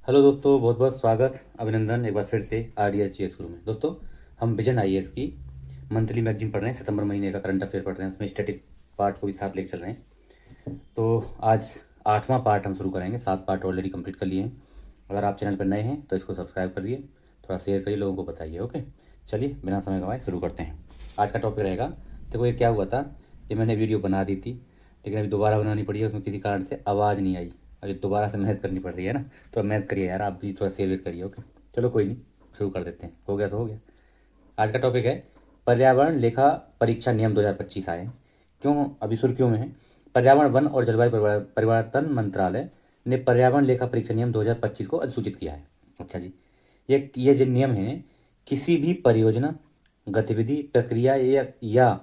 Hello दोस्तों, बहुत बहुत स्वागत अभिनंदन एक बार फिर से RDSGS गुरु में। दोस्तों, हम विजन IAS की मंथली मैगजीन पढ़ रहे हैं। सितंबर महीने का करंट अफेयर पढ़ रहे हैं, उसमें स्टैटिक पार्ट को भी साथ लेकर चल रहे हैं। तो आज 8वां पार्ट हम शुरू करेंगे। 7 पार्ट ऑलरेडी कंप्लीट कर लिए हैं। अगर आप चैनल पर नए हैं तो इसको सब्सक्राइब करिए, थोड़ा शेयर करिए, लोगों को बताइए। ओके, चलिए बिना समय गंवाए शुरू करते हैं। आज का टॉपिक रहेगा, देखो ये क्या हुआ था, ये मैंने वीडियो बना दी थी लेकिन अभी दोबारा बनानी पड़ी है, उसमें किसी कारण से आवाज़ नहीं आई। अभी दोबारा से मेहनत करनी पड़ रही है ना, तो मेहनत करिए यार, आप भी थोड़ा सेव करिए। ओके, चलो कोई नहीं, शुरू कर देते हैं। हो गया तो हो गया। आज का टॉपिक है पर्यावरण लेखा परीक्षा नियम 2025 आए। क्यों अभी सुर्खियों में है? पर्यावरण वन और जलवायु परिवर्तन मंत्रालय ने पर्यावरण लेखा परीक्षा नियम 2025 को अधिसूचित किया है। अच्छा जी, ये जो नियम है, किसी भी परियोजना, गतिविधि, प्रक्रिया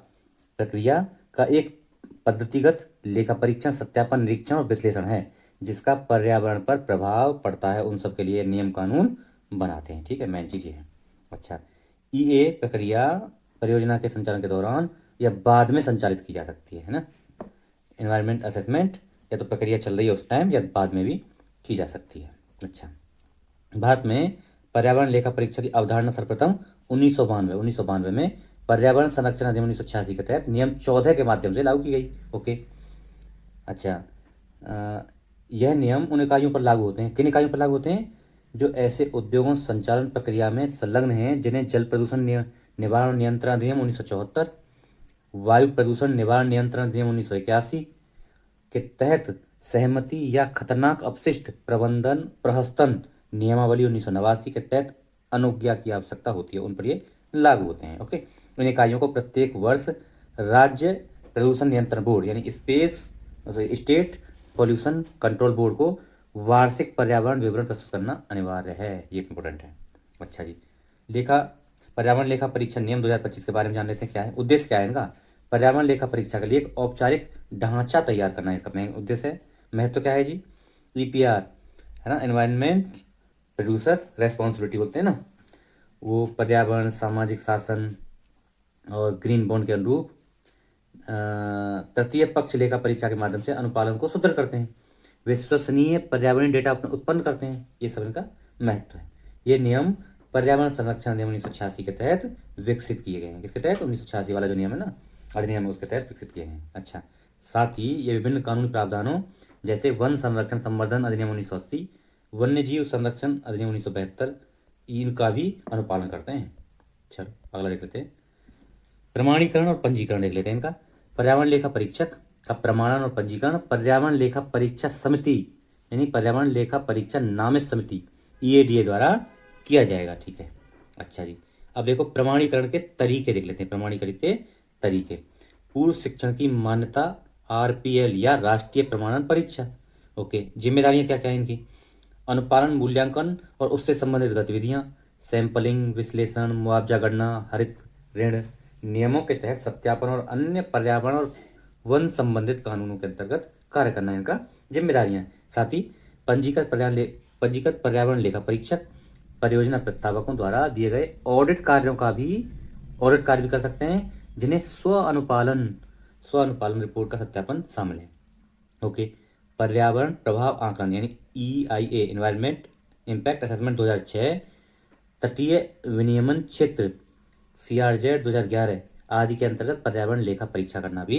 का एक पद्धतिगत लेखा परीक्षण, सत्यापन, निरीक्षण और विश्लेषण है जिसका पर्यावरण पर प्रभाव पड़ता है। उन सब के लिए नियम कानून बनाते हैं। ठीक है, मेन चीज़ ये है। अच्छा, EA प्रक्रिया परियोजना के संचालन के दौरान या बाद में संचालित की जा सकती है ना। एनवायरमेंट असेसमेंट या तो प्रक्रिया चल रही है उस टाइम या बाद में भी की जा सकती है। अच्छा, भारत में पर्यावरण लेखा परीक्षा की अवधारणा सर्वप्रथम 1992 में पर्यावरण संरक्षण अधिनियम 1986 के तहत नियम 14 के माध्यम से लागू की गई। ओके। अच्छा, यह नियम उन इकाइयों पर लागू होते हैं, किन इकाइयों पर लागू होते हैं? जो ऐसे उद्योगों संचालन प्रक्रिया में संलग्न हैं जिन्हें जल प्रदूषण निवारण नियंत्रण अधिनियम 1974, वायु प्रदूषण निवारण नियंत्रण अधिनियम 1981 के तहत सहमति या खतरनाक अपशिष्ट प्रबंधन प्रहसन नियमावली 1989 के तहत अनुज्ञा की आवश्यकता होती है, उन पर ये लागू होते हैं। ओके, इन इकाइयों को प्रत्येक वर्ष राज्य प्रदूषण नियंत्रण बोर्ड यानी स्टेट पॉल्यूशन कंट्रोल बोर्ड को वार्षिक पर्यावरण विवरण प्रस्तुत करना अनिवार्य है। ये इंपॉर्टेंट है। अच्छा जी, लेखा पर्यावरण लेखा परीक्षा नियम 2025 के बारे में जान लेते हैं। क्या है उद्देश्य, क्या है इनका? पर्यावरण लेखा परीक्षा के लिए एक औपचारिक ढांचा तैयार करना है, इसका मेन उद्देश्य है। महत्व क्या है जी? EPR है ना, एनवायरनमेंट प्रोड्यूसर रेस्पॉन्सिबिलिटी बोलते हैं ना, वो पर्यावरण, सामाजिक शासन और ग्रीन बॉन्ड के अनुरूप तृतीय पक्ष लेखा परीक्षा के माध्यम से अनुपालन को सुदृढ़ करते हैं, विश्वसनीय पर्यावरणीय डेटा उत्पन्न करते हैं। ये सब इनका महत्व है। ये नियम पर्यावरण संरक्षण अधिनियम 1986 के तहत विकसित किए गए हैं। किसके तहत? 1986 वाला जो नियम है ना, अधिनियम, उसके तहत विकसित किए हैं। अच्छा, साथ ही ये विभिन्न कानूनी प्रावधानों जैसे वन संरक्षण संवर्धन अधिनियम 1980, वन्य जीव संरक्षण अधिनियम 1972, इनका भी अनुपालन करते हैं। चलो अगला देख लेते हैं। प्रमाणीकरण और पंजीकरण देख लेते हैं इनका। पर्यावरण लेखा परीक्षक का प्रमाणन और पंजीकरण पर्यावरण लेखा परीक्षा समिति यानी पर्यावरण लेखा परीक्षा नामित समिति EADA द्वारा किया जाएगा। ठीक है। अच्छा जी, अब देखो प्रमाणीकरण के तरीके देख लेते हैं। प्रमाणीकरण के तरीके: पूर्व शिक्षण की मान्यता, RPL या राष्ट्रीय प्रमाणन परीक्षा। ओके, जिम्मेदारियां क्या क्या है इनकी? अनुपालन, मूल्यांकन और उससे संबंधित गतिविधियां, सैंपलिंग, विश्लेषण, मुआवजा गणना, हरित ऋण नियमों के तहत सत्यापन और अन्य पर्यावरण और वन संबंधित कानूनों के अंतर्गत कार्य करना है इनका जिम्मेदारियां। साथ ही पंजीकृत पर्यावरण लेखा परीक्षक परियोजना प्रस्तावकों द्वारा दिए गए ऑडिट कार्य भी कर सकते हैं, जिन्हें स्व अनुपालन रिपोर्ट का सत्यापन शामिल है। ओके, पर्यावरण प्रभाव आकलन यानी EIA एनवायरमेंट इम्पैक्ट असेसमेंट 2006, तटीय विनियमन क्षेत्र CRZ 2011 आदि के अंतर्गत पर्यावरण लेखा परीक्षा करना भी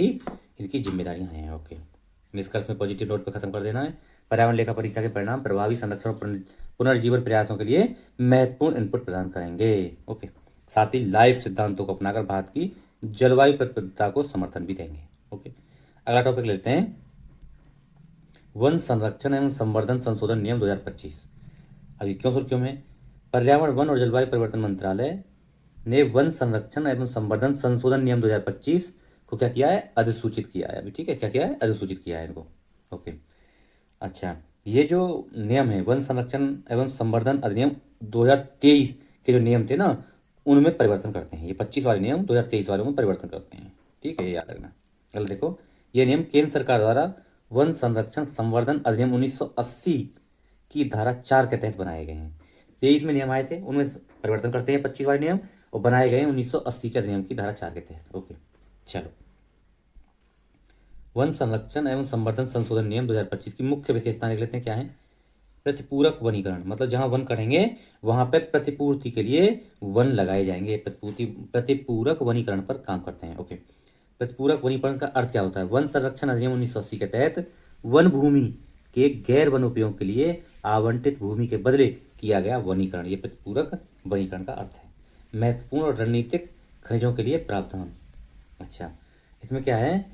इनकी जिम्मेदारियां हैं। ओके, निष्कर्ष में पॉजिटिव नोट पर खत्म कर देना है। पर्यावरण लेखा परीक्षा के परिणाम प्रभावी संरक्षण और पुनर्जीवन प्रयासों के लिए महत्वपूर्ण इनपुट प्रदान करेंगे। ओके, साथ ही लाइफ सिद्धांतों को अपनाकर भारत की जलवायु प्रतिबद्धता को समर्थन भी देंगे। ओके, अगला टॉपिक लेते हैं, वन संरक्षण एवं संवर्धन संशोधन नियम 2025। अभी क्यों सुर्खियों में? पर्यावरण, वन और जलवायु परिवर्तन मंत्रालय ने वन संरक्षण एवं संवर्धन संशोधन नियम 2025 को क्या किया है? अधिसूचित किया है। अभी ठीक है, क्या किया है? अधिसूचित किया है इनको। ओके, अच्छा, ये जो नियम है वन संरक्षण एवं संवर्धन अधिनियम 2023 के जो नियम थे ना, उनमें परिवर्तन करते हैं। ये 25 वाले नियम 2023 वालों में परिवर्तन करते हैं। ठीक है, ये याद रखना। चलो देखो, ये नियम केंद्र सरकार द्वारा वन संरक्षण संवर्धन अधिनियम 1980 की धारा 4 के तहत बनाए गए हैं। 23 में नियम आए थे, उनमें परिवर्तन करते हैं 25 वाले नियम, और बनाए गए 1980 के अधिनियम की धारा 4 के तहत। ओके, चलो, वन संरक्षण एवं संवर्धन संशोधन नियम 2025 की मुख्य विशेषता देख लेते हैं। क्या है? प्रतिपूरक वनीकरण मतलब जहाँ वन कटेंगे वहाँ पे प्रतिपूर्ति के लिए वन लगाए जाएंगे। प्रतिपूरक वनीकरण पर काम करते हैं। ओके, प्रतिपूरक वनीकरण का अर्थ क्या होता है? वन संरक्षण अधिनियम 1980 के तहत वन भूमि के गैर वन उपयोग के लिए आवंटित भूमि के बदले किया गया वनीकरण, ये प्रतिपूरक वनीकरण का अर्थ है। महत्वपूर्ण और रणनीतिक खनिजों के लिए प्रावधान। अच्छा, इसमें क्या है?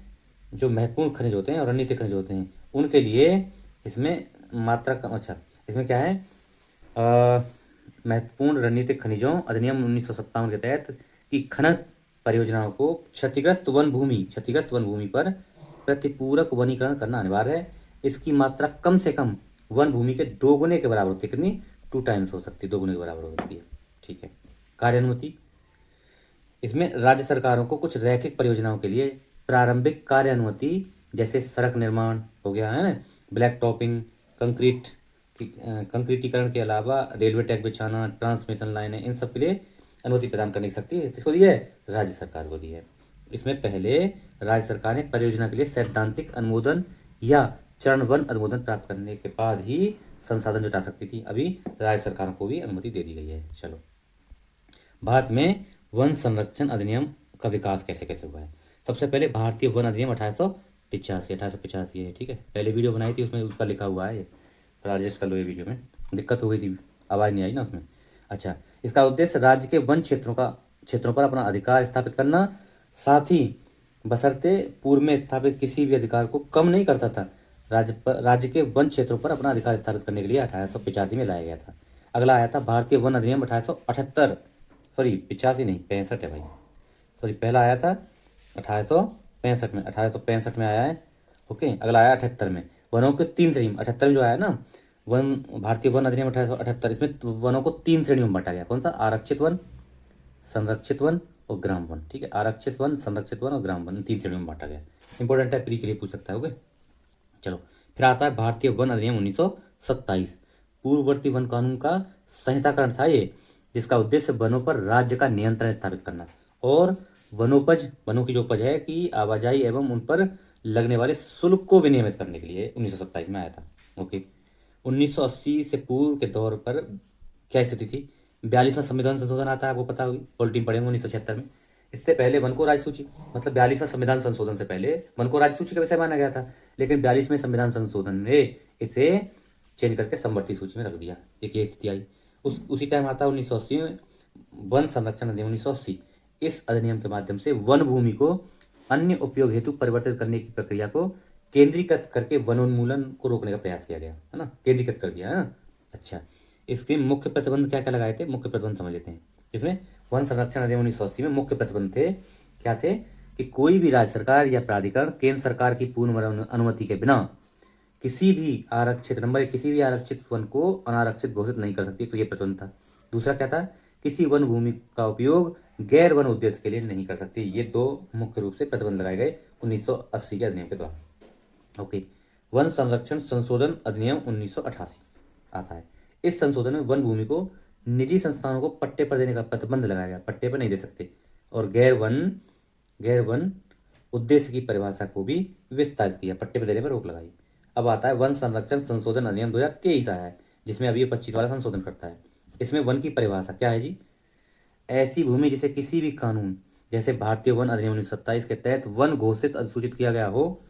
जो महत्वपूर्ण खनिज होते हैं और रणनीतिक खनिज होते हैं उनके लिए इसमें मात्रा का, अच्छा इसमें क्या है? महत्वपूर्ण रणनीतिक खनिजों अधिनियम 1957 के तहत की खनन परियोजनाओं को क्षतिग्रस्त वन भूमि पर प्रतिपूरक वनीकरण करना अनिवार्य है। इसकी मात्रा कम से कम वन भूमि के 2 गुने के बराबर होती है। कितनी? 2 टाइम्स हो सकती है, 2 गुने के बराबर हो सकती है। ठीक है। कार्यानुमति, इसमें राज्य सरकारों को कुछ रैखिक परियोजनाओं के लिए प्रारंभिक कार्य अनुमति, जैसे सड़क निर्माण हो गया है ना, ब्लैक टॉपिंग, कंक्रीटीकरण के अलावा रेलवे ट्रैक बिछाना, ट्रांसमिशन लाइनें, इन सब के लिए अनुमति प्रदान करने की शक्ति किसको दी है? राज्य सरकार को दी है। इसमें पहले राज्य सरकार ने परियोजना के लिए सैद्धांतिक अनुमोदन या चरणबद्ध अनुमोदन प्राप्त करने के बाद ही संसाधन जुटा सकती थी। अभी राज्य सरकारों को भी अनुमति दे दी गई है। चलो, भारत में वन संरक्षण अधिनियम का विकास कैसे कैसे हुआ है? सबसे पहले भारतीय वन अधिनियम 1885 है। ठीक है, पहले वीडियो बनाई थी उसमें उसका लिखा हुआ है, ये थोड़ा एडजस्ट कर लो। ये वीडियो में दिक्कत हो गई थी, आवाज़ नहीं आई ना उसमें। अच्छा, इसका उद्देश्य राज्य के वन क्षेत्रों पर अपना अधिकार स्थापित करना, साथ ही बशर्ते पूर्व में स्थापित किसी भी अधिकार को कम नहीं करता था। राज्य के वन क्षेत्रों पर अपना अधिकार स्थापित करने के लिए 1885 में लाया गया था। अगला आया था भारतीय वन अधिनियम 1878, सॉरी 85 नहीं 65 है भाई, सॉरी पहला आया था 1865 में, 1865 में आया है। ओके, अगला आया 78 में। वनों के 3 श्रेणी, 78 में जो आया ना वन, भारतीय वन अधिनियम 1878, इसमें वनों को 3 श्रेणियों में बांटा गया। कौन सा? आरक्षित वन, संरक्षित वन और ग्राम वन। ठीक है, आरक्षित वन, संरक्षित वन और ग्राम वन, 3 श्रेणियों में बांटा गया। इंपॉर्टेंट है, प्री के लिए पूछ सकता है। ओके, चलो फिर आता है भारतीय वन अधिनियम 1927। पूर्ववर्ती वन कानून का संहिताकरण था ये, जिसका उद्देश्य वनों पर राज्य का नियंत्रण स्थापित करना और वनों की जो उपज है की आवाजाही एवं उन पर लगने वाले शुल्क को विनियमित करने के लिए 1927 में आया था। ओके, 1980 से पूर्व के दौर पर क्या स्थिति थी? 42वां संविधान संशोधन आता है, आपको पता होगी, पॉलिटी पढ़ेंगे 1976 में। इससे पहले वन को राज्य सूची, मतलब 42वां संविधान संशोधन से पहले वन को राज्य सूची का विषय माना गया था, लेकिन 42वें संविधान संशोधन ने इसे चेंज करके समवर्ती सूची में रख दिया। एक ये स्थिति आई। उसी टाइम आता है 1980 में वन संरक्षण अधिनियम 1980। इस अधिनियम के माध्यम से वन भूमि को अन्य उपयोग हेतु परिवर्तित करने की प्रक्रिया को केंद्रीकृत करके वनोन्मूलन को रोकने का प्रयास किया गया है ना, केंद्रीकृत कर दिया है ना। अच्छा, इसके मुख्य प्रतिबंध क्या क्या लगाए थे? मुख्य प्रतिबंध समझ लेते हैं। इसमें वन संरक्षण अधिनियम 1980 में मुख्य प्रतिबंध थे, क्या थे? कि कोई भी राज्य सरकार या प्राधिकरण केंद्र सरकार की पूर्ण अनुमति के बिना किसी भी आरक्षित वन को अनारक्षित घोषित नहीं कर सकती, तो ये प्रतिबंध था। दूसरा क्या था? किसी वन भूमि का उपयोग गैर वन उद्देश्य के लिए नहीं कर सकती। ये 2 मुख्य रूप से प्रतिबंध लगाए गए 1980 के अधिनियम के द्वारा। ओके, वन संरक्षण संशोधन अधिनियम 1988 आता है। इस संशोधन में वन भूमि को निजी संस्थानों को पट्टे पर देने का प्रतिबंध लगाया गया, पट्टे पर नहीं दे सकते, और गैर वन उद्देश्य की परिभाषा को भी विस्तारित किया, पट्टे पर देने पर रोक लगाई। अब आता है वन संरक्षण संशोधन अधिनियम 2023 आया है, जिसमें अभी 25 वाला संशोधन करता है। इसमें वन की परिभाषा क्या है जी? ऐसी भूमि जिसे किसी भी कानून, जैसे भारतीय वन अधिनियम 1927 के तहत वन घोषित अधिसूचित किया गया हो,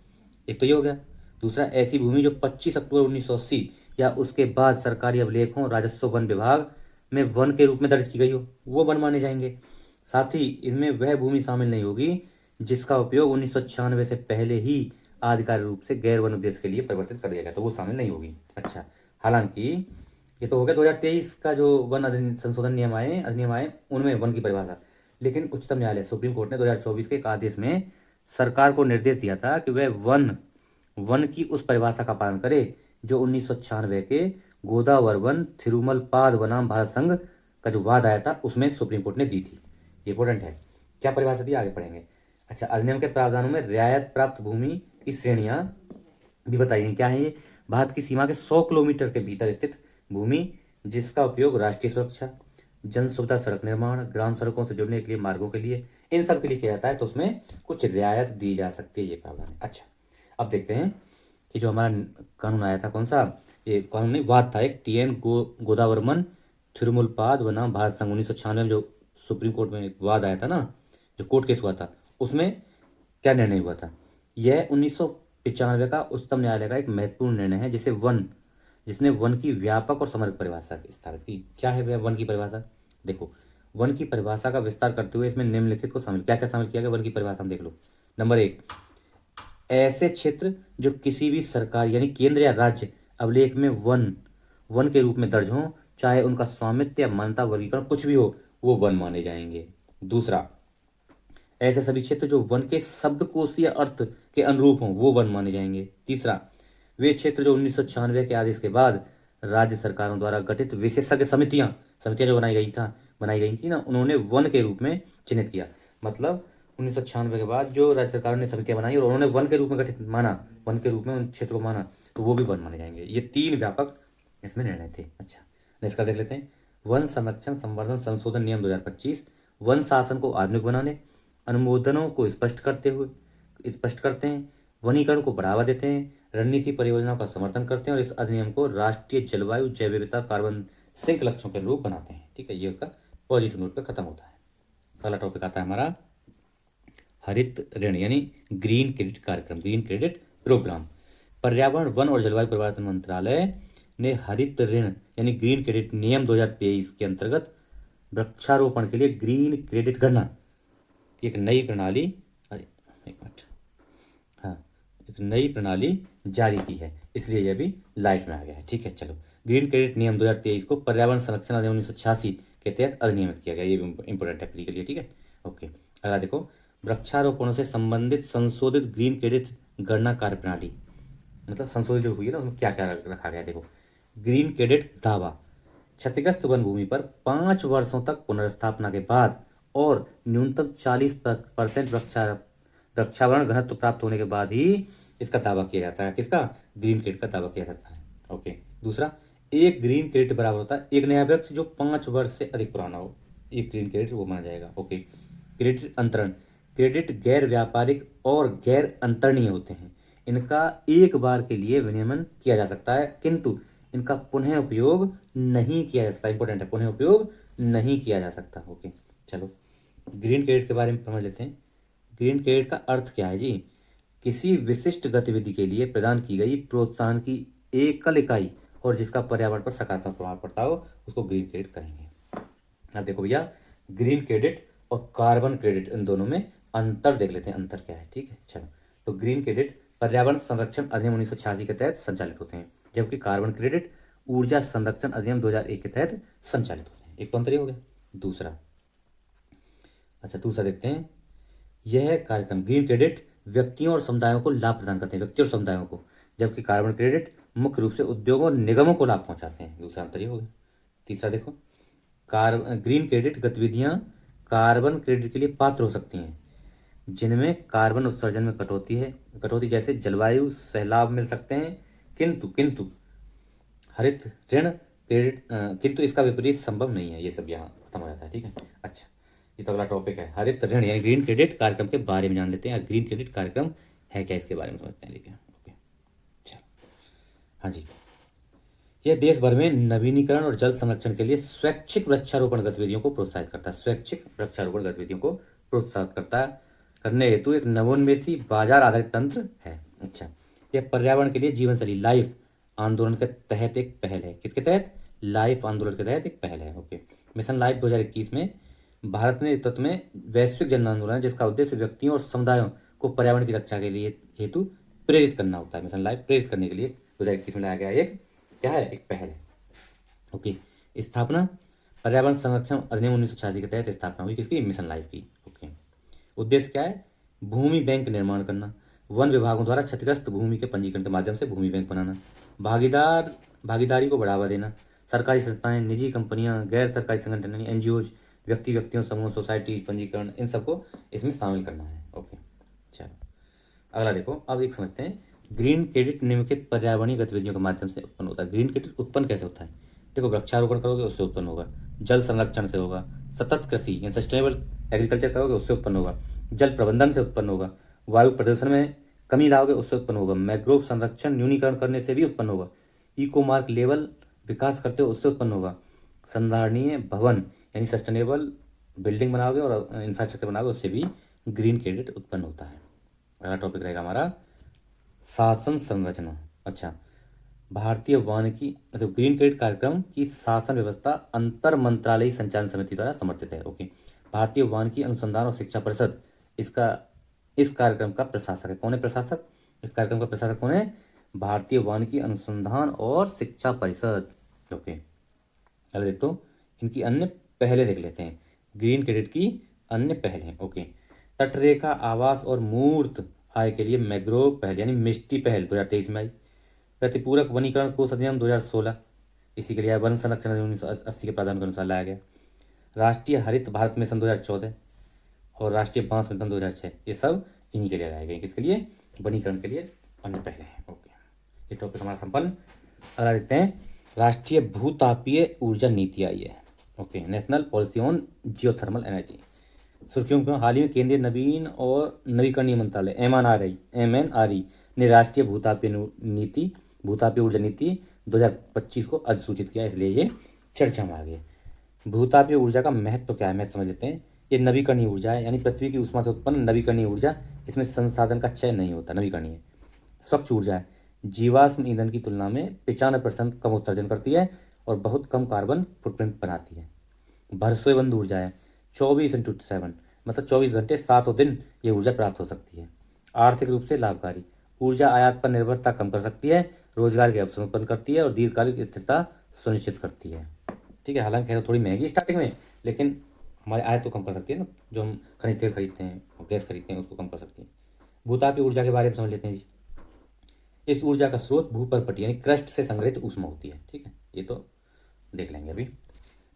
एक तो ये हो गया। दूसरा, ऐसी भूमि जो 25 अक्टूबर 1980 या उसके बाद सरकारी अभिलेखों, राजस्व, वन विभाग में वन के रूप में दर्ज की गई हो, वो वन माने जाएंगे। साथ ही इनमें वह भूमि शामिल नहीं होगी जिसका उपयोग 1996 से पहले ही आधिकारिक रूप से गैर वन उद्देश्य के लिए परिवर्तित कर दिया गया, तो वो शामिल नहीं होगी। अच्छा, हालांकि ये तो हो गया 2023 का जो वन संशोधन अधिनियम आए उनमें वन की परिभाषा, लेकिन उच्चतम न्यायालय सुप्रीम कोर्ट ने 2024 के एक आदेश में सरकार को निर्देश दिया था कि वह वन की उस परिभाषा का पालन करे जो 1996 के गोदावर वन थिरुमलपाद बनाम भारत संघ का जो वाद आया था उसमें सुप्रीम कोर्ट ने दी थी। ये इंपॉर्टेंट है। क्या परिभाषा थी, आगे पढ़ेंगे। अच्छा, अधिनियम के प्रावधानों में रियायत प्राप्त भूमि की श्रेणियां भी बताई गई। क्या है ये? भारत की सीमा के 100 किलोमीटर के भीतर स्थित भूमि जिसका उपयोग राष्ट्रीय सुरक्षा, जन सुविधा, सड़क निर्माण, ग्राम सड़कों से जुड़ने के लिए, मार्गों के लिए, इन सब के लिए किया जाता है, तो उसमें कुछ रियायत दी जा सकती है, ये प्रावधान है। अच्छा, अब देखते हैं कि जो हमारा कानून आया था कौन सा, ये कानून नहीं, वाद था एक, TN गोदावरमन थिरुमुलपाद बनाम भारत संघ 1996 में जो सुप्रीम कोर्ट में एक वाद आया था ना, जो कोर्ट केस हुआ था, उसमें क्या निर्णय हुआ था। यह 1995 का उच्चतम न्यायालय का एक महत्वपूर्ण निर्णय है जिसने वन की व्यापक और समग्र परिभाषा स्थापित की। क्या है वह वन की परिभाषा? देखो, वन की परिभाषा का विस्तार करते हुए इसमें निम्नलिखित को शामिल, क्या क्या शामिल किया गया वन की परिभाषा में, देख लो। नंबर 1, ऐसे क्षेत्र जो किसी भी सरकार यानी केंद्र या राज्य अभिलेख में वन के रूप में दर्ज हों, चाहे उनका स्वामित्व या मान्यता वर्गीकरण कुछ भी हो, वो वन माने जाएंगे। दूसरा, ऐसे सभी क्षेत्र जो वन के शब्दकोशीय अर्थ के अनुरूप हों, वो वन माने जाएंगे। तीसरा, वे क्षेत्र जो 1996 के आदेश के बाद राज्य सरकारों द्वारा गठित विशेषज्ञ समितियां जो बनाई गई थी ना, उन्होंने वन के रूप में चिन्हित किया। मतलब 1996 के बाद जो राज्य सरकारों ने समितियां बनाई और उन्होंने वन के रूप में गठित माना, वन के रूप में उन क्षेत्र को माना, तो वो भी वन माने जाएंगे। ये 3 व्यापक इसमें निर्णय थे। अच्छा, नेक्स्ट देख लेते हैं। वन संरक्षण संवर्धन संशोधन नियम 2025 वन शासन को आधुनिक बनाने, अनुमोदनों को स्पष्ट करते हैं, वनीकरण को बढ़ावा देते हैं, रणनीति परियोजनाओं का समर्थन करते हैं और इस अधिनियम को राष्ट्रीय जलवायु जैव विविधता कार्बन सिंक लक्ष्यों के अनुरूप बनाते हैं। ठीक है, ये उसका पॉजिटिव नोट पे खत्म होता है। अगला टॉपिक आता है हमारा हरित ऋण यानी ग्रीन क्रेडिट कार्यक्रम, ग्रीन क्रेडिट प्रोग्राम। पर्यावरण, वन और जलवायु परिवर्तन मंत्रालय ने हरित ऋण यानी ग्रीन क्रेडिट नियम 2023 के अंतर्गत वृक्षारोपण के लिए ग्रीन क्रेडिट गणना की एक नई प्रणाली जारी की है, इसलिए यह भी लाइट में आ गया है। ठीक है, चलो, ग्रीन क्रेडिट नियम 2023 को पर्यावरण संरक्षण अधिनियम 1986 के तहत अधिनियमित किया गया। ये भी इंपोर्टेंट है प्री के लिए। ठीक है, ओके। अगला देखो, वृक्षारोपणों से संबंधित संशोधित ग्रीन क्रेडिट गणना कार्यप्रणाली, मतलब संशोधित जो हुई है ना, उसमें क्या क्या रखा गया। देखो, ग्रीन क्रेडिट दावा, क्षतिग्रस्त वन भूमि पर 5 वर्षों तक पुनर्स्थापना के बाद और न्यूनतम 40% वृक्षावरण घनत्व प्राप्त होने के बाद ही इसका दावा किया जाता है। किसका? ग्रीन क्रेडिट का दावा किया जाता है। ओके। दूसरा, एक ग्रीन क्रेडिट बराबर होता है एक नया वृक्ष जो 5 वर्ष से अधिक पुराना हो, एक ग्रीन क्रेडिट वो माना जाएगा। ओके। क्रेडिट अंतरण, क्रेडिट गैर व्यापारिक और गैर अंतरणीय होते हैं। इनका एक बार के लिए विनियमन किया जा सकता है, किंतु इनका पुनः उपयोग नहीं किया जा सकता। इंपॉर्टेंट है, पुनः उपयोग नहीं किया जा सकता। ओके, चलो ग्रीन क्रेडिट के बारे में समझ लेते हैं। ग्रीन क्रेडिट का अर्थ क्या है जी? किसी विशिष्ट गतिविधि के लिए प्रदान की गई प्रोत्साहन की एकल इकाई और जिसका पर्यावरण पर सकारात्मक प्रभाव पड़ता हो, उसको ग्रीन क्रेडिट करेंगे। अब देखो भैया, ग्रीन क्रेडिट और कार्बन क्रेडिट, इन दोनों में अंतर देख लेते हैं। अंतर क्या है? ठीक है, चलो। तो ग्रीन क्रेडिट पर्यावरण संरक्षण अधिनियम 1986 के तहत संचालित होते हैं, जबकि कार्बन क्रेडिट ऊर्जा संरक्षण अधिनियम 2001 के तहत संचालित होते हैं। एक तो अंतर हो गया। दूसरा देखते हैं। यह कार्यक्रम ग्रीन क्रेडिट व्यक्तियों और समुदायों को लाभ प्रदान करते हैं, व्यक्ति और समुदायों को, जबकि कार्बन क्रेडिट मुख्य रूप से उद्योगों और निगमों को लाभ पहुंचाते हैं। दूसरा अंतर हो गया। तीसरा देखो, ग्रीन क्रेडिट गतिविधियां कार्बन क्रेडिट के लिए पात्र हो सकती हैं जिनमें कार्बन उत्सर्जन में कटौती जैसे जलवायु सैलाब मिल सकते हैं, किंतु हरित ऋण क्रेडिट किंतु इसका विपरीत संभव नहीं है। ये सब यहाँ खत्म हो जाता है। ठीक है, अच्छा, ये तो अगला टॉपिक है, हरित ऋण यानी ग्रीन क्रेडिट कार्यक्रम के बारे में जान लेते हैं। ग्रीन क्रेडिट कार्यक्रम है क्या, इसके बारे में समझते हैं। देखिए, ओके, चलो, हाँ जी, यह देश भर में नवीनीकरण और जल संरक्षण के लिए स्वैच्छिक वृक्षारोपण गतिविधियों को प्रोत्साहित करता है। स्वैच्छिक वृक्षारोपण गतिविधियों को प्रोत्साहित करने हेतु एक नवोन्मेषी बाजार आधारित तंत्र है। अच्छा, यह पर्यावरण के लिए जीवनशैली लाइफ आंदोलन के तहत एक पहल है। किसके तहत? लाइफ आंदोलन के तहत एक पहल है। ओके। मिशन लाइफ 2021 में भारत ने नेतृत्व में वैश्विक जन आंदोलन है, जिसका उद्देश्य व्यक्तियों और समुदायों को पर्यावरण की रक्षा के लिए हेतु प्रेरित करना होता है। मिशन लाइफ प्रेरित करने के लिए 2021 में लाया गया एक क्या है? एक पहल है। ओके। स्थापना पर्यावरण संरक्षण अधिनियम 1986 के तहत स्थापना हुई किसकी? मिशन लाइफ की। ओके। उद्देश्य क्या है? भूमि बैंक निर्माण करना, वन विभागों द्वारा क्षतिग्रस्त भूमि के पंजीकरण के माध्यम से भूमि बैंक बनाना, भागीदारी को बढ़ावा देना, सरकारी संस्थाएं, निजी कंपनियां, गैर सरकारी संगठन यानी एनजीओज, व्यक्तियों, समूह, सोसाइटी, पंजीकरण, इन सबको इसमें शामिल करना है। ओके, चलो अगला देखो। अब एक समझते हैं, ग्रीन क्रेडिट निम्नलिखित पर्यावरणीय गतिविधियों के माध्यम से उत्पन्न होता है। ग्रीन क्रेडिट उत्पन्न कैसे होता है? देखो, वृक्षारोपण करोगे उससे उत्पन्न होगा, जल संरक्षण से होगा, सतत कृषि यानी सस्टेनेबल एग्रीकल्चर करोगे उससे उत्पन्न होगा, जल प्रबंधन से उत्पन्न होगा, वायु प्रदूषण में कमी लाओगे उससे उत्पन्न होगा, मैंग्रोव संरक्षण न्यूनीकरण करने से भी उत्पन्न होगा। इको मार्क लेवल विकास करते हो उससे उत्पन्न होगा। संधारणीय भवन यानी सस्टेनेबल बिल्डिंग बनाओगे और इंफ्रास्ट्रक्चर बनाओगे उससे भी ग्रीन क्रेडिट उत्पन्न होता है। अगला टॉपिक रहेगा हमारा शासन संरचना। अच्छा, भारतीय वानिकी तो ग्रीन क्रेडिट कार्यक्रम की शासन व्यवस्था अंतर मंत्रालयी संचालन समिति द्वारा समर्थित है। ओके, भारतीय वानिकी अनुसंधान और शिक्षा परिषद इसका इस कार्यक्रम का प्रशासक है। कौन है प्रशासक? इस कार्यक्रम का प्रशासक कौन है? भारतीय वानिकी अनुसंधान और शिक्षा परिषद। ओके, चलो देख तो इनकी अन्य पहले देख लेते हैं। ग्रीन क्रेडिट की अन्य पहल है। ओके, तटरेखा आवास और मूर्त आय के लिए मैग्रोव पहल यानी मिष्टी पहल 2023 में आई। प्रतिपूरक वनीकरण कोष अधिनियम 2016 इसी के लिए वन संरक्षण 1980 के प्रावधान के अनुसार लाया गया। राष्ट्रीय हरित भारत मिशन 2014 और राष्ट्रीय बांस मिशन 2006 ये सब इन्हीं के लिए लाए गए। किसके लिए? वनीकरण के लिए अन्य पहले हैं। ओके, ये टॉपिक हमारा संपन्न। अगला देखते हैं, राष्ट्रीय भूतापीय ऊर्जा नीति आई है। Okay, national policy on geothermal energy. सुर्खियों क्यों? हाल ही में केंद्रीय नवीन और नवीकरणीय मंत्रालय MNRE ने राष्ट्रीय भूतापीय ऊर्जा नीति 2025 को अधिसूचित किया, इसलिए ये चर्चा में आ गई। भूतापीय ऊर्जा का महत्व क्या है, महत्व समझ लेते हैं। ये नवीकरणीय ऊर्जा है, यानी पृथ्वी की ऊष्मा से उत्पन्न नवीकरणीय ऊर्जा। इसमें संसाधन का क्षय नहीं होता, नवीकरणीय। स्वच्छ ऊर्जा है, जीवाश्म ईंधन की तुलना में 95% कम उत्सर्जन करती है और बहुत कम कार्बन फुटप्रिंट बनाती है। भरसोईबंद ऊर्जा है, 24x7 मतलब 24 घंटे 7 दिन ये ऊर्जा प्राप्त हो सकती है। आर्थिक रूप से लाभकारी, ऊर्जा आयात पर निर्भरता कम कर सकती है, रोजगार के अवसर उत्पन्न करती है और दीर्घकालिक स्थिरता सुनिश्चित करती है। ठीक है, हालांकि है तो थोड़ी महंगी स्टार्टिंग में, लेकिन हमारे आयत तो कम कर सकती है ना, जो हम खनिज तेल खरीदते हैं और गैस खरीदते हैं उसको कम कर सकती है। भूतापीय ऊर्जा के बारे में समझ लेते हैं जी। इस ऊर्जा का स्रोत भूपर्पट यानी क्रस्ट से संग्रहित ऊष्मा होती है। ठीक है, ये तो देख लेंगे अभी।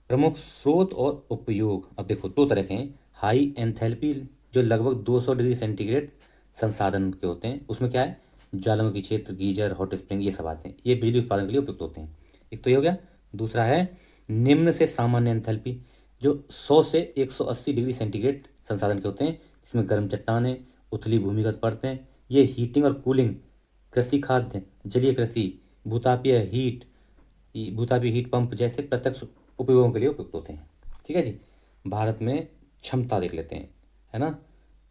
प्रमुख स्रोत और उपयोग, अब देखो दो तरह के हैं। हाई एंथैल्पी जो लगभग 200 डिग्री सेंटीग्रेड संसाधन के होते हैं, उसमें क्या है, ज्वालामुखी क्षेत्र, गीजर, हॉट स्प्रिंग ये सब आते हैं। ये बिजली उत्पादन के लिए उपयुक्त होते हैं। एक तो ये हो गया। दूसरा है निम्न से सामान्य एंथैल्पी जो 100 से 180 डिग्री सेंटीग्रेड संसाधन के होते हैं, जिसमें गर्म चट्टानें, उथली भूमिगत परतें। ये हीटिंग और कूलिंग, कृषि, खाद्य, जलीय कृषि, भूतापीय हीट पंप जैसे प्रत्यक्ष उपयोगों के लिए उपयुक्त होते हैं। ठीक है जी। भारत में क्षमता देख लेते हैं, है ना।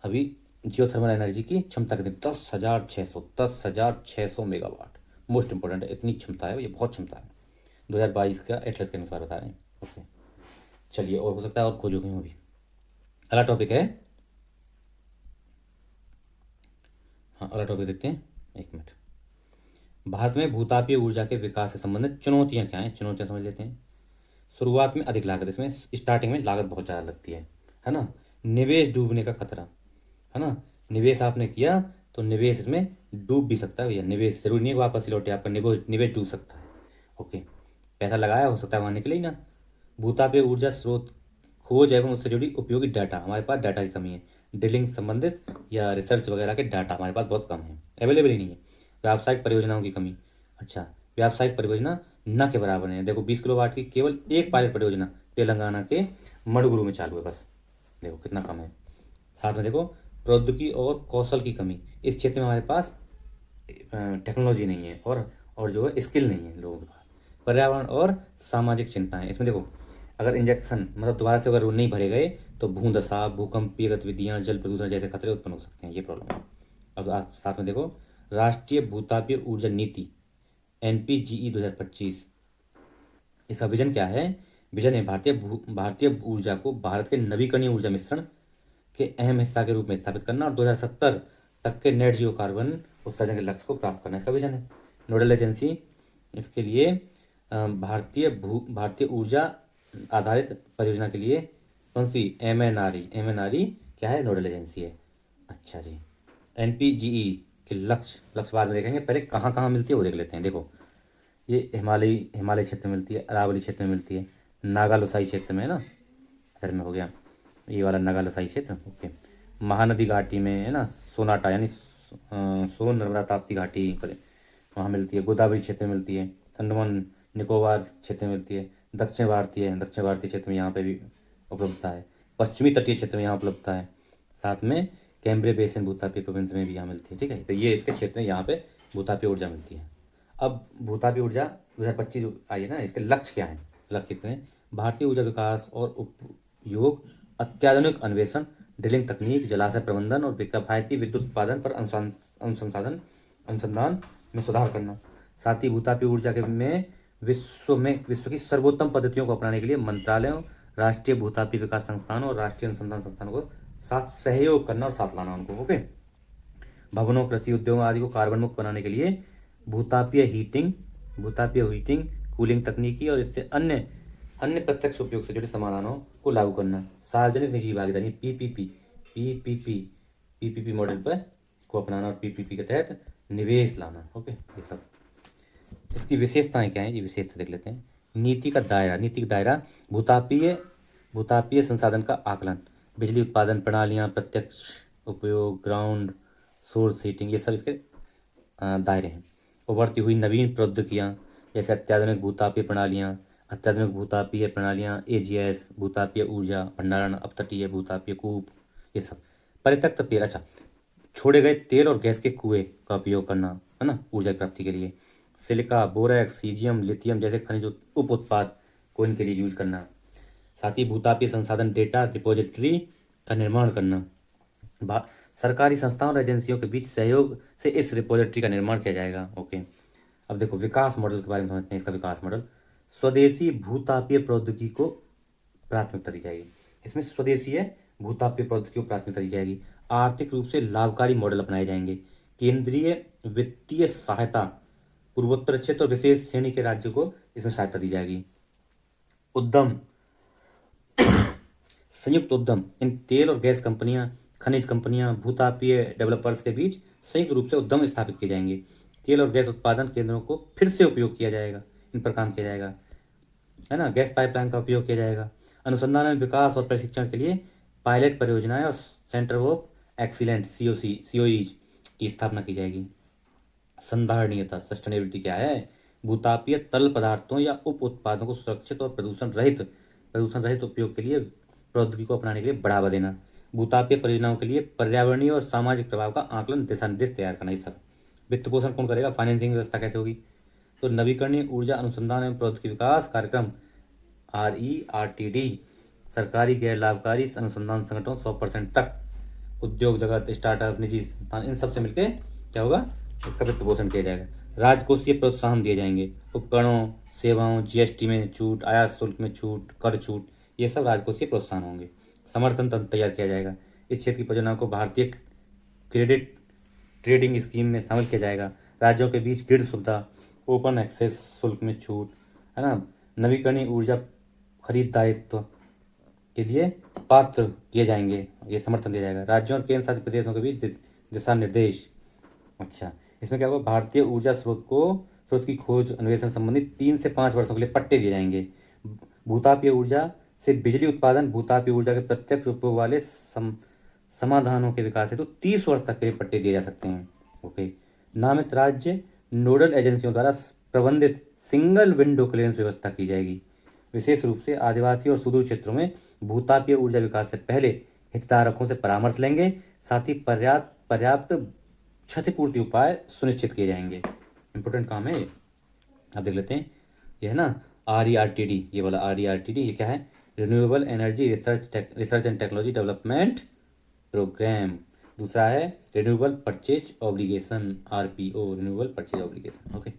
अभी जियोथर्मल एनर्जी की क्षमता कितनी? 10,600 मेगावाट। मोस्ट इंपॉर्टेंट है, इतनी क्षमता है, ये बहुत क्षमता है। 2022 का एटलस के अनुसार बता रहे हैं। ओके, चलिए, और हो सकता है और खोजो कहीं अभी। अगला टॉपिक है, हाँ अगला टॉपिक देखते हैं, एक मिनट। भारत में भूतापीय ऊर्जा के विकास से संबंधित चुनौतियां क्या हैं, चुनौतियां समझ लेते हैं। शुरुआत में अधिक लागत, इसमें स्टार्टिंग में लागत बहुत ज़्यादा लगती है ना। निवेश डूबने का खतरा, है ना। निवेश आपने किया तो निवेश इसमें डूब भी सकता है भैया। निवेश जरूरी नहीं वापस लौटे, आपका निवेश डूब सकता है। ओके, पैसा लगाया हो सकता है वहां निकले ही ना। भूतापीय ऊर्जा स्रोत खोज एवं उससे जुड़ी उपयोगी डाटा, हमारे पास डाटा की कमी है। ड्रिलिंग संबंधित या रिसर्च वगैरह के डाटा हमारे पास बहुत कम है, अवेलेबल ही नहीं है। व्यावसायिक परियोजनाओं की कमी, अच्छा व्यावसायिक परियोजना न के बराबर है। देखो 20 किलोवाट की केवल एक पायलट परियोजना तेलंगाना के मडगुरु में चालू है, बस देखो कितना कम है। साथ में देखो प्रौद्योगिकी और कौशल की कमी, इस क्षेत्र में हमारे पास टेक्नोलॉजी नहीं है और जो है स्किल नहीं है लोगों के पास। पर्यावरण और सामाजिक चिंताएं, इसमें देखो अगर इंजेक्शन मतलब दोबारा से अगर वो नहीं भरे गए तो भूदशा, भूकंपीय गतिविधियां, जल प्रदूषण जैसे खतरे उत्पन्न हो सकते हैं, ये प्रॉब्लम है। अब साथ में देखो राष्ट्रीय भूतापीय ऊर्जा नीति NPGE 2025, इसका विजन क्या है? विजन है भारतीय ऊर्जा को भारत के नवीकरणीय ऊर्जा मिश्रण के अहम हिस्सा के रूप में स्थापित करना और 2070 तक के नेट जीरो कार्बन उत्सर्जन के लक्ष्य को प्राप्त करना, इसका विजन है। नोडल एजेंसी इसके लिए भारतीय ऊर्जा आधारित परियोजना के लिए कौन सी? MNRE क्या है? नोडल एजेंसी है। अच्छा जी, NPGE के लक्ष्य बाद में देखेंगे, पहले कहाँ कहाँ मिलती है वो देख लेते हैं। देखो ये हिमालय क्षेत्र में मिलती है, अरावली क्षेत्र में मिलती है, नागालोसाई क्षेत्र में है ना, इधर में हो गया ये वाला नागालोसाई क्षेत्र। ओके, महानदी घाटी में है ना, सोनाटा यानी सोन नर्मदा ताप्ती घाटी पर वहाँ मिलती है। गोदावरी क्षेत्र में मिलती है, अंडमान निकोबार क्षेत्र में मिलती है। दक्षिण भारतीय क्षेत्र में यहाँ पे भी उपलब्धता है। पश्चिमी तटीय क्षेत्र में यहाँ उपलब्धता है। साथ में कैम्ब्रे बेसिन भूतापीय प्रोविंस में भी यहाँ मिलती है। ठीक है, तो ये इसके क्षेत्र में यहाँ पे भूतापीय ऊर्जा मिलती है। अब भूतापीय ऊर्जा 2025 जो आई है ना, इसके लक्ष्य क्या है? लक्ष्य लिखते हैं, भारतीय ऊर्जा विकास और उपयोग, अत्याधुनिक अन्वेषण, ड्रिलिंग तकनीक, जलाशय प्रबंधन और किफायती विद्युत उत्पादन पर अनुसंधान में सुधार करना। साथ ही भूतापीय ऊर्जा के में विश्व की सर्वोत्तम पद्धतियों को अपनाने के लिए मंत्रालयों, राष्ट्रीय भूतापीय विकास संस्थानों और राष्ट्रीय अनुसंधान संस्थानों को साथ सहयोग करना और साथ लाना उनको। ओके। भवनों, कृषि उद्योग आदि को कार्बन मुक्त बनाने के लिए भूतापीय हीटिंग, कूलिंग तकनीकी और इससे अन्य अन्य प्रत्यक्ष उपयोग से जुड़े समाधानों को लागू करना। सार्वजनिक निजी भागीदारी पीपीपी मॉडल पर को अपनाना और पीपीपी के तहत निवेश लाना। ओके, ये सब इसकी विशेषताएं क्या हैं? ये विशेषता देख लेते हैं। नीतिक दायरा भूतापीय संसाधन का आकलन, बिजली उत्पादन प्रणालियां, प्रत्यक्ष उपयोग, ग्राउंड सोर्स हीटिंग, ये सब इसके दायरे हैं। उभरती हुई नवीन प्रौद्योगिकियाँ जैसे अत्याधुनिक भूतापीय प्रणालियाँ, एजीएस, भूतापीय ऊर्जा भंडारण, अपतटीय भूतापीय कूप, ये सब। परित्यक्त तेल, अच्छा, छोड़े गए तेल और गैस के कुएं का उपयोग करना, है ना, ऊर्जा प्राप्ति के लिए। सिलिका, बोरेक्स, सीजियम, लिथियम जैसे खनिज उप उत्पाद को इनके लिए यूज करना। साथ ही भूतापीय संसाधन डेटा रिपोजिटरी का निर्माण करना। सरकारी संस्थाओं और एजेंसियों के बीच सहयोग से इस रिपोजिटरी का निर्माण किया जाएगा। ओके, अब देखो विकास मॉडल के बारे में समझते हैं। इसका विकास मॉडल, स्वदेशी भूतापीय प्रौद्योगिकी को प्राथमिकता दी जाएगी। इसमें स्वदेशी भूतापीय प्रौद्योगिकी को प्राथमिकता दी जाएगी। आर्थिक रूप से लाभकारी मॉडल अपनाए जाएंगे। केंद्रीय वित्तीय सहायता पूर्वोत्तर क्षेत्र और विशेष श्रेणी के राज्यों को इसमें सहायता दी जाएगी। उद्यम, संयुक्त उद्यम, इन तेल और गैस कंपनियां, खनिज कंपनियां, भूतापीय डेवलपर्स के बीच संयुक्त रूप से उद्यम स्थापित किए जाएंगे। तेल और गैस उत्पादन केंद्रों को फिर से उपयोग किया जाएगा, इन पर काम किया जाएगा, है ना। गैस पाइपलाइन का उपयोग किया जाएगा। अनुसंधान में विकास और प्रशिक्षण के लिए पायलट परियोजनाएं और सेंटर ऑफ एक्सीलेंट सीओईज की स्थापना की जाएगी। संधारणीयता, सस्टेनेबिलिटी क्या है? भूतापीय तरल पदार्थों या उप उत्पादों को सुरक्षित और प्रदूषण रहित उपयोग के लिए प्रौद्योगिकी को अपनाने के लिए बढ़ावा देना। भूतापीय परियोजनाओं के लिए पर्यावरणीय और सामाजिक प्रभाव का आकलन, दिशा निर्देश तैयार करना। ये सब वित्त पोषण कौन करेगा? फाइनेंसिंग व्यवस्था कैसे होगी? तो नवीकरणीय ऊर्जा अनुसंधान एवं प्रौद्योगिकी विकास कार्यक्रम RERTD सरकारी गैर लाभकारी अनुसंधान संगठनों 100% तक, उद्योग जगत, स्टार्टअप, निजी संस्थान, इन सब से मिलकर क्या होगा? इसका वित्त पोषण किया जाएगा। राजकोषीय प्रोत्साहन दिए जाएंगे। उपकरणों, सेवाओं, जीएसटी में छूट, आयात शुल्क में छूट, कर छूट, ये सब राजकोषीय प्रोत्साहन होंगे। समर्थन तंत्र तैयार किया जाएगा। इस क्षेत्र की परियोजनाओं को भारतीय क्रेडिट ट्रेडिंग स्कीम में शामिल किया जाएगा। राज्यों के बीच ग्रिड सुविधा, ओपन एक्सेस शुल्क में छूट, है ना। नवीकरणीय ऊर्जा खरीद दायित्व के लिए पात्र किए जाएंगे, ये समर्थन दिया जाएगा। राज्यों और केंद्र शासित प्रदेशों के बीच दिशा निर्देश। अच्छा, इसमें क्या होगा? भारतीय ऊर्जा स्रोत की खोज अन्वेषण संबंधित 3 से 5 वर्षों के लिए पट्टे दिए जाएंगे। भूतापीय ऊर्जा से बिजली उत्पादन, भूतापीय ऊर्जा के प्रत्यक्ष उपयोग वाले समाधानों के विकास हेतु 30 वर्ष तक के लिए पट्टे दिए जा सकते हैं। ओके, नामित राज्य नोडल एजेंसियों द्वारा प्रबंधित सिंगल विंडो क्लियरेंस व्यवस्था की जाएगी। विशेष रूप से आदिवासी और सुदूर क्षेत्रों में भूतापीय ऊर्जा विकास से पहले हितधारकों से परामर्श लेंगे। साथ ही पर्याप्त क्षतिपूर्ति उपाय सुनिश्चित किए जाएंगे। इंपॉर्टेंट काम है ये। अब देख लेते हैं, ये है ना RERTD, ये वाला RERTD, ये क्या है? Renewable energy research and technology development programme. दूसरा है renewable purchase obligation, RPO, renewable purchase obligation. Okay,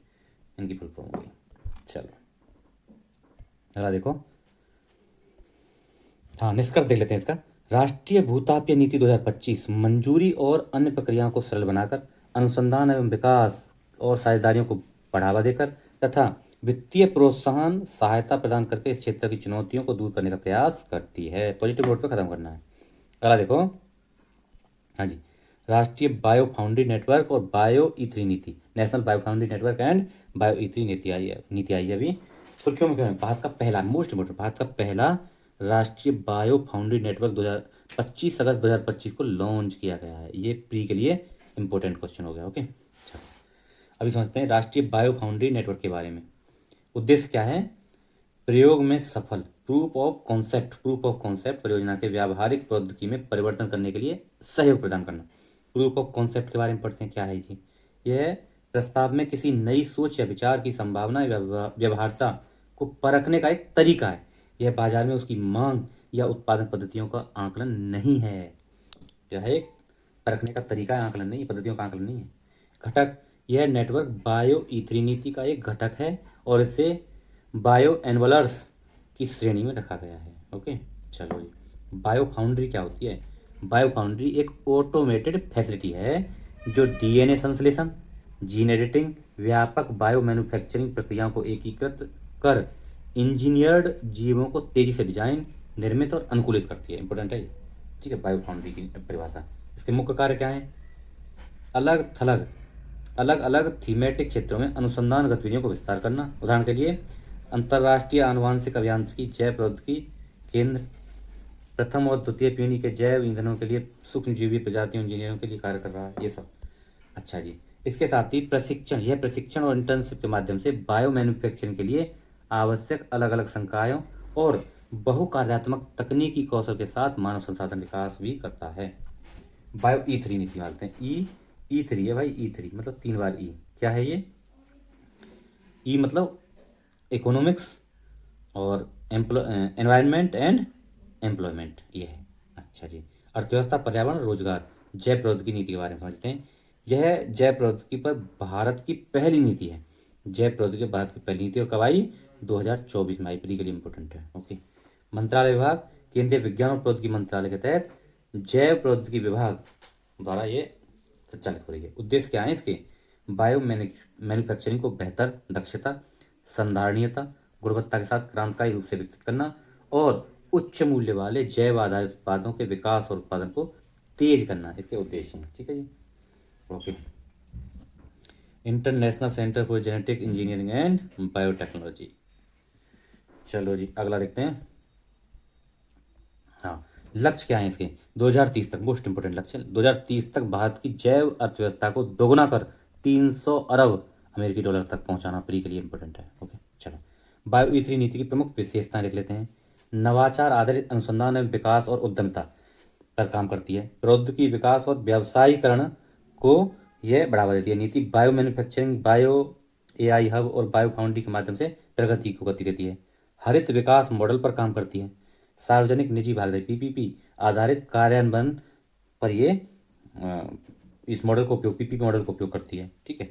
इनकी फुल फॉर्म हो गई। चलो अगला देखो, हाँ, निष्कर्ष देख लेते हैं इसका। राष्ट्रीय भूतापीय नीति 2025 मंजूरी और अन्य प्रक्रियाओं को सरल बनाकर, अनुसंधान एवं विकास और साझेदारियों को बढ़ावा देकर तथा वित्तीय प्रोत्साहन सहायता प्रदान करके इस क्षेत्र की चुनौतियों को दूर करने का प्रयास करती है। पॉजिटिव नोट पर खत्म करना है। अगला देखो, हाँ जी, राष्ट्रीय बायो फाउंड्री नेटवर्क और बायो E3 नीति, national bio foundry network and bio E3 नीति आई है अभी सुर्खियों में। क्यों है? भारत का पहला, मोस्ट इम्पोर्टेंट, भारत का पहला राष्ट्रीय बायो फाउंड्री नेटवर्क 25 अगस्त 2025 को लॉन्च किया गया है। ये प्री के लिए इंपॉर्टेंट क्वेश्चन हो गया। ओके, चलो अभी समझते हैं राष्ट्रीय बायो फाउंड्री नेटवर्क के बारे में। उद्देश्य क्या है? प्रयोग में सफल, प्रूफ ऑफ कॉन्सेप्ट परियोजना के व्यावहारिक प्रौद्योगिकी में परिवर्तन करने के लिए सहयोग प्रदान करना। प्रूफ ऑफ कॉन्सेप्ट के बारे में पढ़ते हैं, क्या है जी? यह प्रस्ताव में किसी नई सोच या विचार की संभावना या व्यवहार्यता को परखने का एक तरीका है। यह बाजार में उसकी मांग या उत्पादन पद्धतियों का आकलन नहीं है। यह एक परखने का तरीका है, आकलन नहीं, पद्धतियों का आकलन नहीं है। घटक, यह नेटवर्क बायो ई3 नीति का एक घटक है और इसे बायो एनवलर्स की श्रेणी में रखा गया है। ओके, चलो जी। बायो फाउंड्री क्या होती है? बायो फाउंड्री एक ऑटोमेटेड फैसिलिटी है जो डीएनए संश्लेषण, जीन एडिटिंग, व्यापक बायो मैन्युफैक्चरिंग प्रक्रियाओं को एकीकृत कर इंजीनियर्ड जीवों को तेजी से डिजाइन, निर्मित और अनुकूलित करती है। इंपॉर्टेंट है ये, ठीक है। बायो फाउंड्री की परिभाषा, इसके मुख्य कार्य क्या है? अलग अलग थीमेटिक क्षेत्रों में अनुसंधान गतिविधियों को विस्तार करना। उदाहरण के लिए अंतर्राष्ट्रीय आनुवांशिक अभियांत्रिकी जैव प्रौद्योगिकी केंद्र प्रथम और द्वितीय पीढ़ी के जैव ईंधनों के लिए सूक्ष्मजीवी प्रजातियों इंजीनियरों के लिए कार्य कर रहा है, ये सब। अच्छा जी, इसके साथ ही प्रशिक्षण, यह प्रशिक्षण और इंटर्नशिप के माध्यम से बायो मैन्युफैक्चरिंग के लिए आवश्यक अलग अलग संकायों और बहुकार्यात्मक तकनीकी कौशल के साथ मानव संसाधन विकास भी करता है। बायो ई3 नीति मानते हैं। ई3 है भाई, ई3 मतलब 3 बार ई। क्या है ये? ई मतलब इकोनॉमिक्स और एनवायरनमेंट एंड एम्प्लॉयमेंट, ये है। अच्छा जी, अर्थव्यवस्था, पर्यावरण, रोजगार। जैव प्रौद्योगिकी नीति के बारे में समझते हैं। यह जैव प्रौद्योगिकी पर भारत की पहली नीति है। जैव प्रौद्योगिकी भारत की पहली नीति, और कब आई? 2024 में आई। प्री के लिए इंपॉर्टेंट है। ओके। मंत्रालय विभाग, केंद्रीय विज्ञान और प्रौद्योगिकी मंत्रालय के तहत जैव प्रौद्योगिकी विभाग द्वारा ये संचालित हो रही है। उद्देश्य क्या है इसके? बायो मैन्युफैक्चरिंग को बेहतर दक्षता, संधारणीयता, गुणवत्ता के साथ क्रांतिकारी रूप से विकसित करना और उच्च मूल्य वाले जैव आधारित उत्पादों के विकास और उत्पादन को तेज करना, इसके उद्देश्य हैं। ठीक है जी, okay. International centre for genetic engineering and biotechnology. चलो जी, अगला देखते हैं। हाँ, लक्ष्य क्या है इसके? 2030 तक, मोस्ट इंपोर्टेंट लक्ष्य, 2030 तक भारत की जैव अर्थव्यवस्था को दोगुना कर 300 अरब अमेरिकी डॉलर तक पहुंचाना प्री के लिए इंपॉर्टेंट है। ओके, चलो। बायो ई3 नीति की प्रमुख विशेषताएं लिख लेते हैं। नवाचार आधारित अनुसंधान एवं विकास और उद्यमिता पर काम करती है। प्रौद्योगिकी विकास और व्यवसायीकरण को यह बढ़ावा देती है। नीति bio manufacturing, bio AI hub और बायो फाउंड्री के माध्यम से प्रगति को गति देती है। हरित विकास मॉडल पर काम करती है। सार्वजनिक निजी भागीदारी पीपीपी आधारित कार्यान्वयन पर ये इस मॉडल को उपयोग, पीपीपी मॉडल को उपयोग करती है। ठीक है।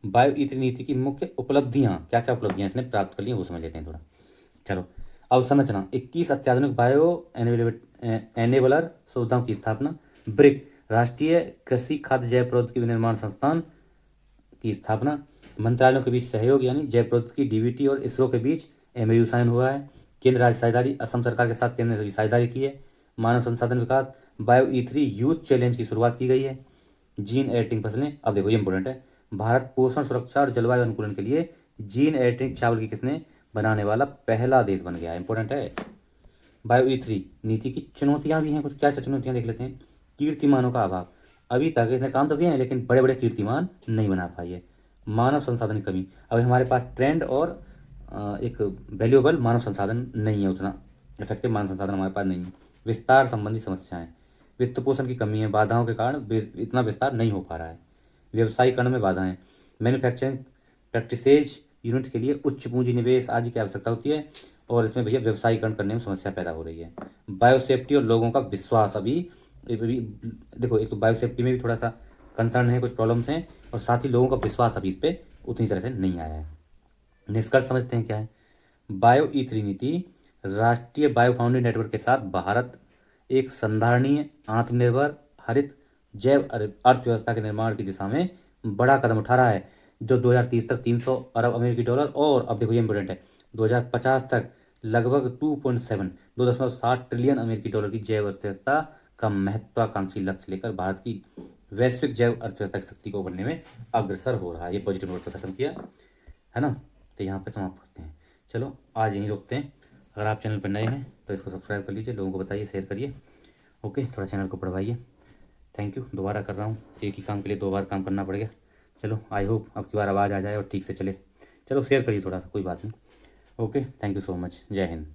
बायो ई3 नीति की मुख्य उपलब्धियां, क्या क्या उपलब्धियां इसने प्राप्त कर ली वो समझ लेते हैं थोड़ा। चलो, अवसंरचना, 21 अत्याधुनिक बायो एनेबलर सुविधाओं की स्थापना। ब्रिक, राष्ट्रीय कृषि खाद्य जैव प्रौद्योगिकी विनिर्माण संस्थान की स्थापना। मंत्रालयों के बीच सहयोग, यानी जैव प्रौद्योगिकी डीबीटी और इसरो के बीच एमओयू साइन हुआ है। केंद्र राज्य साझेदारी, असम सरकार के साथ केंद्र ने साझेदारी की है। मानव संसाधन विकास, बायो ई3 यूथ चैलेंज की शुरुआत की गई है। जीन एडिटिंग फसलें, अब देखो ये इंपॉर्टेंट है। भारत पोषण सुरक्षा और जलवायु अनुकूलन के लिए जीन एडिटिंग चावल की किस्में बनाने वाला पहला देश बन गया है। इंपॉर्टेंट है। बायो ई3 नीति की चुनौतियां भी हैं कुछ, क्या चुनौतियां देख लेते हैं। कीर्तिमानों का अभाव, अभी तक इसने काम तो किए हैं लेकिन बड़े बड़े कीर्तिमान नहीं बना पाई है। मानव संसाधन की कमी, अभी हमारे पास ट्रेंड और एक वैल्यूएबल मानव संसाधन नहीं है, उतना इफेक्टिव मानव संसाधन हमारे पास नहीं है। विस्तार संबंधी समस्याएं, वित्त पोषण की कमी है, बाधाओं के कारण इतना विस्तार नहीं हो पा रहा है। व्यवसायीकरण में बाधाएं, मैन्युफैक्चरिंग प्रैक्टिसेज यूनिट के लिए उच्च पूंजी निवेश आदि की आवश्यकता होती है और इसमें भैया व्यवसायीकरण करने में समस्या पैदा हो रही है। बायोसेफ्टी और लोगों का विश्वास, अभी देखो, एक तो बायोसेफ्टी में भी थोड़ा सा कंसर्न है, कुछ प्रॉब्लम्स हैं, और साथ ही लोगों का विश्वास अभी इस पर उतनी तरह से नहीं आया है। निष्कर्ष समझते हैं क्या है। बायो ई3 नीति राष्ट्रीय बायो फाउंड्री नेटवर्क के साथ भारत एक संधारणीय, आत्मनिर्भर, हरित जैव अर्थव्यवस्था के निर्माण की दिशा में बड़ा कदम उठा रहा है, जो 2030 तक 300 अरब अमेरिकी डॉलर, और अब देखो ये इंपॉर्टेंट है, 2050 तक लगभग 2.7 ट्रिलियन अमेरिकी डॉलर की जैव अर्थव्यवस्था का महत्वाकांक्षी लक्ष्य लेकर भारत की वैश्विक जैव अर्थव्यवस्था की शक्ति को बढ़ने में अग्रसर हो रहा है। ये पॉजिटिव नोट पर खत्म किया है ना, तो यहाँ पे समाप्त करते हैं। चलो आज यहीं रोकते हैं। अगर आप चैनल पर नए हैं तो इसको सब्सक्राइब कर लीजिए, लोगों को बताइए, शेयर करिए। ओके, थोड़ा चैनल को बढ़वाइए। Thank you. दोबारा कर रहा हूँ, एक ही काम के लिए 2 बार काम करना पड़ेगा। चलो, आई होप अब की बार आवाज़ आ जाए और ठीक से चले। चलो शेयर करिए थोड़ा सा, कोई बात नहीं। Okay, thank you so much. जय हिंद।